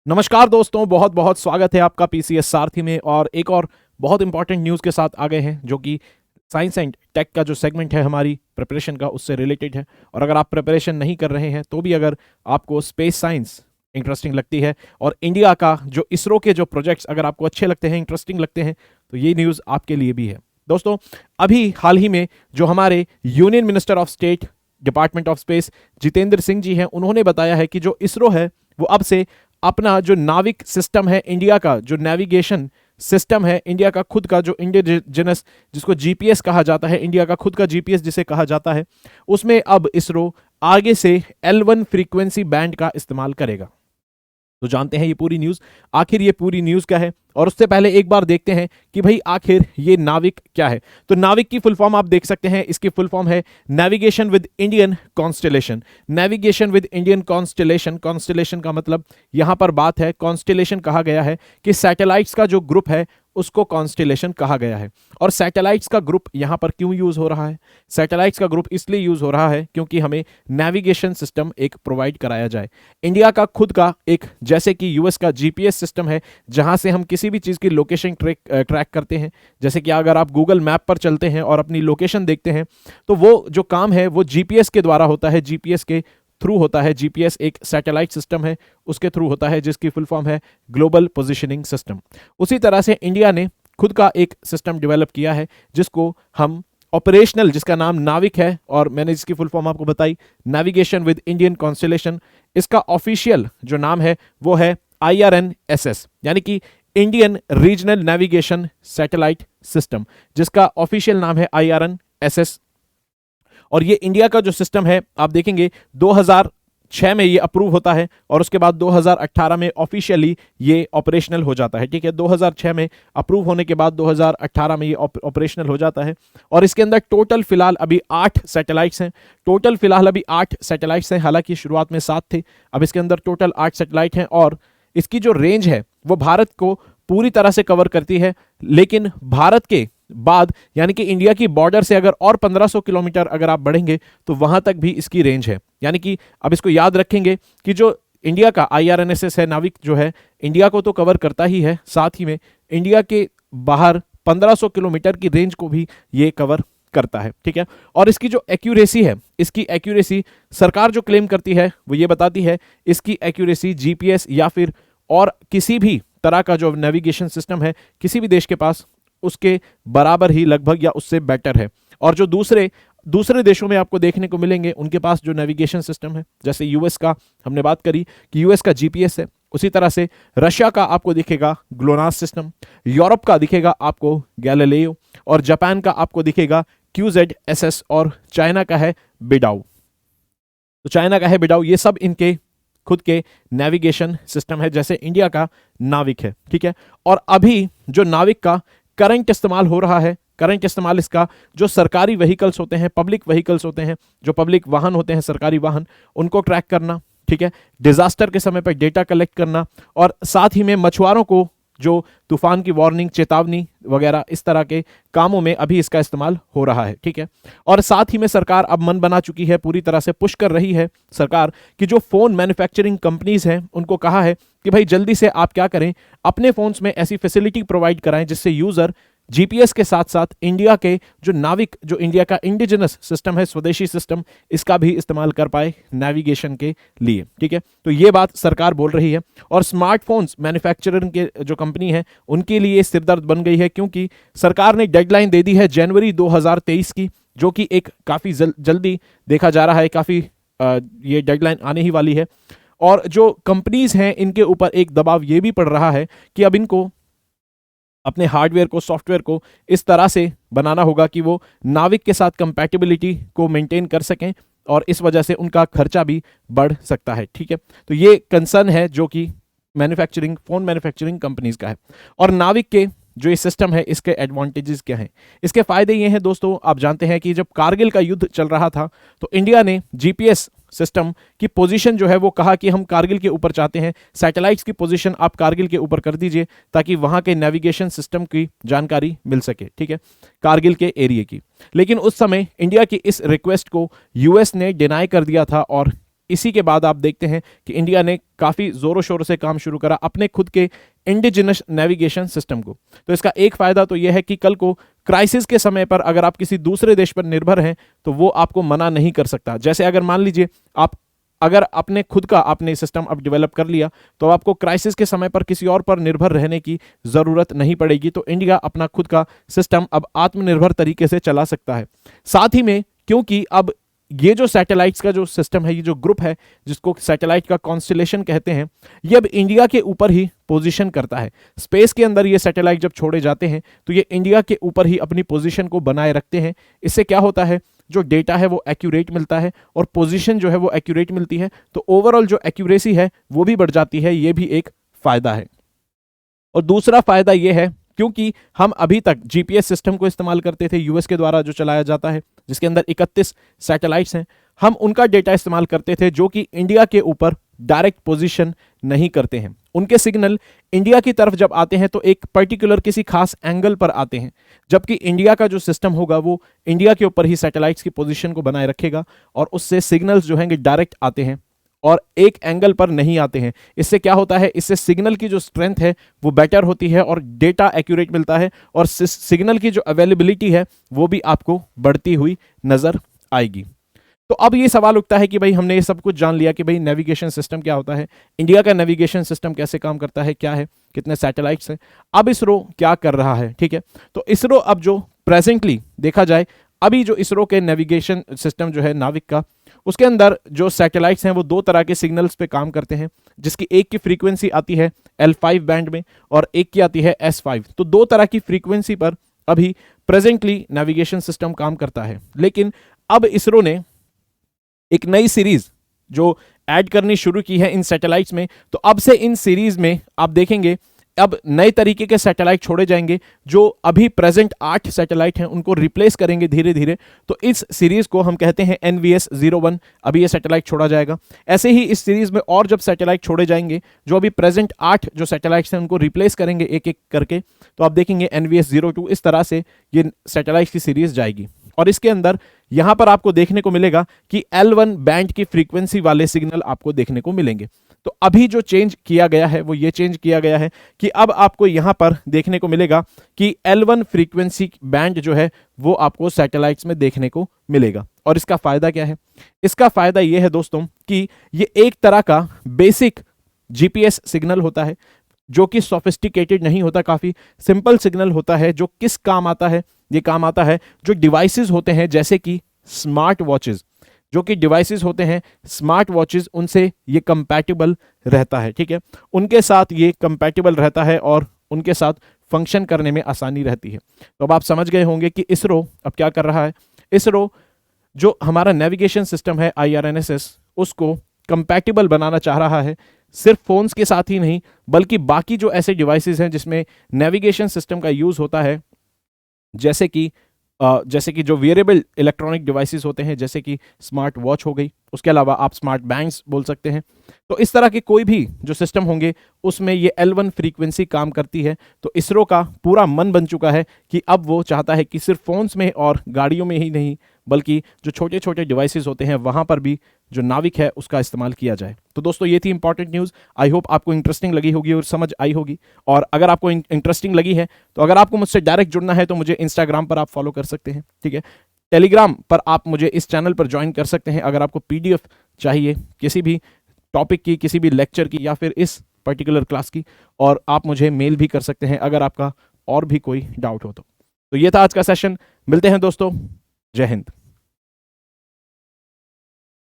नमस्कार दोस्तों, बहुत बहुत स्वागत है आपका पीसीएस सारथी में। और एक और बहुत इंपॉर्टेंट न्यूज़ के साथ आ गए हैं जो कि साइंस एंड टेक का जो सेगमेंट है हमारी प्रिपरेशन का, उससे रिलेटेड है। और अगर आप प्रिपरेशन नहीं कर रहे हैं तो भी अगर आपको स्पेस साइंस इंटरेस्टिंग लगती है और इंडिया का जो इसरो के जो प्रोजेक्ट्स अगर आपको अच्छे लगते हैं, इंटरेस्टिंग लगते हैं, तो ये न्यूज़ आपके लिए भी है। दोस्तों, अभी हाल ही में जो हमारे union minister of state department of space Jitendra Singh ji हैं, उन्होंने बताया है कि जो इसरो है वो अब से अपना जो नाविक सिस्टम है, इंडिया का जो नेविगेशन सिस्टम है, इंडिया का खुद का जो इंडिजिनस जिसको जीपीएस कहा जाता है, इंडिया का खुद का जीपीएस जिसे कहा जाता है, उसमें अब इसरो आगे से L1 फ्रीक्वेंसी बैंड का इस्तेमाल करेगा। तो जानते हैं ये पूरी न्यूज़, आखिर ये पूरी न्यूज़ क्या है। और उससे पहले एक बार देखते हैं कि भाई आखिर ये नाविक क्या है। तो नाविक की फुल फॉर्म आप देख सकते हैं, इसकी फुल फॉर्म है navigation with Indian constellation. Navigation with Indian constellation, constellation का मतलब यहां पर बात है, कॉन्स्टेलेशन कहा गया है कि सैटेलाइट्स का जो ग्रुप है उसको कॉन्स्टेलेशन कहा गया है। और सैटेलाइट्स का ग्रुप यहां पर क्यों यूज हो रहा है? सैटेलाइट्स का ग्रुप इसलिए यूज हो रहा है क्योंकि हमें नेविगेशन सिस्टम एक प्रोवाइड कराया जाए। इंडिया का खुद का एक, जैसे कि यूएस का जीपीएस सिस्टम है जहां से हम किसी भी चीज की लोकेशन ट्रैक करते हैं। जैसे कि अगर आप गूगल मैप पर चलते हैं और अपनी लोकेशन देखते हैं तो वो जो काम है वो जीपीएस के द्वारा होता है, जीपीएस के थ्रू होता है। जीपीएस एक सैटेलाइट सिस्टम है, उसके थ्रू होता है, जिसकी फुल फॉर्म है ग्लोबल पोजिशनिंग सिस्टम। उसी तरह से इंडिया ने खुद का एक सिस्टम डेवलप किया है जिसको हम ऑपरेशनल, जिसका नाम नाविक है, और मैंने इसकी फुल फॉर्म आपको बताई, नेविगेशन विद इंडियन कॉन्स्टेलेशन। इसका ऑफिशियल जो नाम है वो है IRNSS, यानी कि Indian regional navigation satellite system, जिसका ऑफिशियल नाम है IRNSS। और ये इंडिया का जो सिस्टम है आप देखेंगे 2006 में ये अप्रूव होता है और उसके बाद 2018 में ऑफिशियली ये ऑपरेशनल हो जाता है। ठीक है, 2006 में अप्रूव होने के बाद 2018 में ये ऑपरेशनल हो जाता है। और इसके अंदर टोटल फिलहाल अभी 8 सैटेलाइट्स हैं। टोटल फिलहाल अभी 8 सैटेलाइट्स हैं, हालांकि शुरुआत में 7 थे, अब इसके अंदर टोटल 8 सैटेलाइट हैं। और इसकी जो रेंज है वो भारत को पूरी तरह से कवर करती है, लेकिन भारत के बाद यानी कि इंडिया की बॉर्डर से अगर और 1500 किलोमीटर अगर आप बढ़ेंगे तो वहां तक भी इसकी रेंज है। यानी कि अब इसको याद रखेंगे कि जो इंडिया का IRNSS है, नाविक जो है, इंडिया को तो कवर करता ही है, साथ ही में इंडिया के बाहर 1500 किलोमीटर की रेंज को भी ये कवर करता है। ठीक है, और इसकी जो एक्यूरेसी है, इसकी एक्यूरेसी सरकार जो क्लेम करती है वो ये बताती है इसकी एक्यूरेसी जीपीएस या फिर और किसी भी तरह का जो नेविगेशन सिस्टम है किसी भी देश के पास, उसके बराबर ही लगभग या उससे बेटर है। और जो दूसरे देशों में आपको देखने को मिलेंगे उनके पास जो नेविगेशन सिस्टम है, जैसे यूएस का हमने बात करी कि यूएस का जीपीएस है, उसी तरह से रशिया का आपको दिखेगा ग्लोनास सिस्टम, यूरोप का दिखेगा आपको गैलीलियो, और जापान का आपको दिखेगा QZSS, और चाइना का है बिडाउ। तो चाइना का है बिडाउ, ये सब इनके खुद के नेविगेशन सिस्टम है, जैसे इंडिया का नाविक है। ठीक है, और अभी जो नाविक का करंट इस्तेमाल हो रहा है, करंट इस्तेमाल इसका जो सरकारी व्हीकल्स होते हैं, पब्लिक व्हीकल्स होते हैं, जो पब्लिक वाहन होते हैं, सरकारी वाहन, उनको ट्रैक करना, ठीक है, डिजास्टर के समय पर डेटा कलेक्ट करना, और साथ ही में मछुआरों को जो तूफान की वार्निंग, चेतावनी वगैरह, इस तरह के कामों में अभी इसका इस्तेमाल हो रहा है। ठीक है, और साथ ही में सरकार अब मन बना चुकी है, पूरी तरह से पुश कर रही है सरकार कि जो फोन मैन्युफैक्चरिंग कंपनीज हैं उनको कहा है कि भाई जल्दी से आप क्या करें, अपने फोन्स में ऐसी फैसिलिटी प्रोवाइड कराएं जिससे यूजर जीपीएस के साथ साथ इंडिया के जो नाविक, जो इंडिया का इंडिजिनस सिस्टम है, स्वदेशी सिस्टम, इसका भी इस्तेमाल कर पाए नेविगेशन के लिए। ठीक है, तो ये बात सरकार बोल रही है। और स्मार्टफोन्स मैन्युफैक्चरिंग के जो कंपनी है उनके लिए सिरदर्द बन गई है, क्योंकि सरकार ने डेडलाइन दे दी है जनवरी 2023 की, जो कि एक काफ़ी जल्दी देखा जा रहा है, काफ़ी ये डेडलाइन आने ही वाली है। और जो कंपनीज हैं इनके ऊपर एक दबाव ये भी पड़ रहा है कि अब इनको अपने हार्डवेयर को, सॉफ्टवेयर को इस तरह से बनाना होगा कि वो नाविक के साथ कंपैटिबिलिटी को मेंटेन कर सकें, और इस वजह से उनका खर्चा भी बढ़ सकता है। ठीक है, तो ये कंसर्न है जो कि फोन मैन्युफैक्चरिंग कंपनीज का है। और नाविक के जो ये सिस्टम है इसके एडवांटेजेस क्या हैं? इसके फायदे ये हैं दोस्तों, आप जानते हैं कि जब कारगिल का युद्ध चल रहा था तो इंडिया ने जीपीएस सिस्टम की पोजीशन जो है वो कहा कि हम कारगिल के ऊपर चाहते हैं, सैटेलाइट्स की पोजीशन आप कारगिल के ऊपर कर दीजिए ताकि वहां के नेविगेशन सिस्टम की जानकारी मिल सके। ठीक है, कारगिल के एरिया की। लेकिन उस समय इंडिया की इस रिक्वेस्ट को यूएस ने डिनाई कर दिया था और इसी के बाद आप देखते हैं कि इंडिया ने काफ़ी ज़ोरों शोरों से काम शुरू करा अपने खुद के इंडिजिनस नेविगेशन सिस्टम को। तो इसका एक फ़ायदा तो यह है कि कल को क्राइसिस के समय पर अगर आप किसी दूसरे देश पर निर्भर हैं तो वो आपको मना नहीं कर सकता। जैसे अगर मान लीजिए आप अगर अपने खुद का आपने सिस्टम अब डेवलप कर लिया तो आपको क्राइसिस के समय पर किसी और पर निर्भर रहने की ज़रूरत नहीं पड़ेगी। तो इंडिया अपना खुद का सिस्टम अब आत्मनिर्भर तरीके से चला सकता है। साथ ही में क्योंकि अब ये जो सैटेलाइट्स का जो सिस्टम है, ये जो ग्रुप है जिसको सैटेलाइट का कॉन्स्टेलेशन कहते हैं, ये अब इंडिया के ऊपर ही पोजीशन करता है। स्पेस के अंदर ये सैटेलाइट जब छोड़े जाते हैं तो ये इंडिया के ऊपर ही अपनी पोजीशन को बनाए रखते हैं। इससे क्या होता है, जो डेटा है वो एक्यूरेट मिलता है और पोजीशन जो है वो एक्यूरेट मिलती है, तो ओवरऑल जो एक्यूरेसी है वो भी बढ़ जाती है। ये भी एक फायदा है। और दूसरा फायदा ये है क्योंकि हम अभी तक जीपीएस सिस्टम को इस्तेमाल करते थे यूएस के द्वारा जो चलाया जाता है, जिसके अंदर 31 सैटेलाइट्स हैं, हम उनका डेटा इस्तेमाल करते थे जो कि इंडिया के ऊपर डायरेक्ट पोजीशन नहीं करते हैं। उनके सिग्नल इंडिया की तरफ जब आते हैं तो एक पर्टिकुलर किसी खास एंगल पर आते हैं, जबकि इंडिया का जो सिस्टम होगा वो इंडिया के ऊपर ही सैटेलाइट्स की पोजीशन को बनाए रखेगा और उससे सिग्नल्स जो हैं डायरेक्ट आते हैं और एक एंगल पर नहीं आते हैं। इससे क्या होता है, इससे सिग्नल की जो स्ट्रेंथ है वो बेटर होती है और डेटा एक्यूरेट मिलता है और सिग्नल की जो अवेलेबिलिटी है वो भी आपको बढ़ती हुई नजर आएगी। तो अब ये सवाल उठता है कि भाई हमने ये सब कुछ जान लिया कि भाई नेविगेशन सिस्टम क्या होता है, इंडिया का नेविगेशन सिस्टम कैसे काम करता है, क्या है, कितने सैटेलाइट्स हैं, अब इसरो क्या कर रहा है। ठीक है, तो इसरो अब जो प्रेजेंटली देखा जाए, अभी जो इसरो के नेविगेशन सिस्टम जो है नाविक का, उसके अंदर जो सैटेलाइट्स हैं वो दो तरह के सिग्नल्स पे काम करते हैं, जिसकी एक की फ्रीक्वेंसी आती है L5 बैंड में और एक की आती है S5। तो दो तरह की फ्रीक्वेंसी पर अभी प्रेजेंटली नेविगेशन सिस्टम काम करता है। लेकिन अब इसरो ने एक नई सीरीज जो ऐड करनी शुरू की है इन सैटेलाइट्स में, तो अब से इन सीरीज में आप देखेंगे अब नए तरीके के सैटेलाइट छोड़े जाएंगे। जो अभी प्रेजेंट 8 सैटेलाइट हैं उनको रिप्लेस करेंगे धीरे धीरे। तो इस सीरीज को हम कहते हैं NVS-01, अभी ये सैटेलाइट छोड़ा जाएगा। ऐसे ही इस सीरीज में और जब सैटेलाइट छोड़े जाएंगे, जो अभी प्रेजेंट 8 जो सैटेलाइट्स हैं उनको रिप्लेस करेंगे एक एक करके, तो आप देखेंगे NVS-02, इस तरह से ये सैटेलाइट की सीरीज जाएगी। और इसके अंदर यहां पर आपको देखने को मिलेगा कि L1 बैंड की फ्रीक्वेंसी वाले सिग्नल आपको देखने को मिलेंगे। तो अभी जो चेंज किया गया है वो ये चेंज किया गया है कि अब आपको यहां पर देखने को मिलेगा कि L1 फ्रीक्वेंसी बैंड जो है वो आपको सैटेलाइट्स में देखने को मिलेगा। और इसका फायदा क्या है? इसका फायदा ये है दोस्तों कि ये एक तरह का बेसिक जीपीएस सिग्नल होता है जो कि सोफिस्टिकेटेड नहीं होता, काफी सिंपल सिग्नल होता है। जो किस काम आता है? ये काम आता है जो डिवाइसेस होते हैं जैसे कि स्मार्ट वॉचेस, जो कि डिवाइसेस होते हैं स्मार्ट वॉचेस, उनसे ये कंपैटिबल रहता है। ठीक है, उनके साथ ये कंपैटिबल रहता है और उनके साथ फंक्शन करने में आसानी रहती है। तो अब आप समझ गए होंगे कि इसरो अब क्या कर रहा है। इसरो जो हमारा नेविगेशन सिस्टम है IRNSS, उसको कंपैटिबल बनाना चाह रहा है, सिर्फ फोन्स के साथ ही नहीं बल्कि बाकी जो ऐसे डिवाइसेस हैं जिसमें नेविगेशन सिस्टम का यूज होता है, जैसे कि जो वेरिएबल इलेक्ट्रॉनिक डिवाइसेस होते हैं, जैसे कि स्मार्ट वॉच हो गई, उसके अलावा आप स्मार्ट बैंड्स बोल सकते हैं। तो इस तरह के कोई भी जो सिस्टम होंगे उसमें ये L1 फ्रीक्वेंसी काम करती है। तो इसरो का पूरा मन बन चुका है कि अब वो चाहता है कि सिर्फ फोन्स में और गाड़ियों में ही नहीं बल्कि जो छोटे छोटे डिवाइसेस होते हैं वहां पर भी जो नाविक है उसका इस्तेमाल किया जाए। तो दोस्तों ये थी इंपॉर्टेंट न्यूज़। आई होप आपको इंटरेस्टिंग लगी होगी और समझ आई होगी। और अगर आपको इंटरेस्टिंग लगी है तो अगर आपको मुझसे डायरेक्ट जुड़ना है तो मुझे इंस्टाग्राम पर आप फॉलो कर सकते हैं। ठीक है, टेलीग्राम पर आप मुझे इस चैनल पर ज्वाइन कर सकते हैं। अगर आपको PDF चाहिए किसी भी टॉपिक की, किसी भी लेक्चर की या फिर इस पर्टिकुलर क्लास की, और आप मुझे मेल भी कर सकते हैं अगर आपका और भी कोई डाउट हो तो ये था आज का सेशन। मिलते हैं दोस्तों, जय हिंद।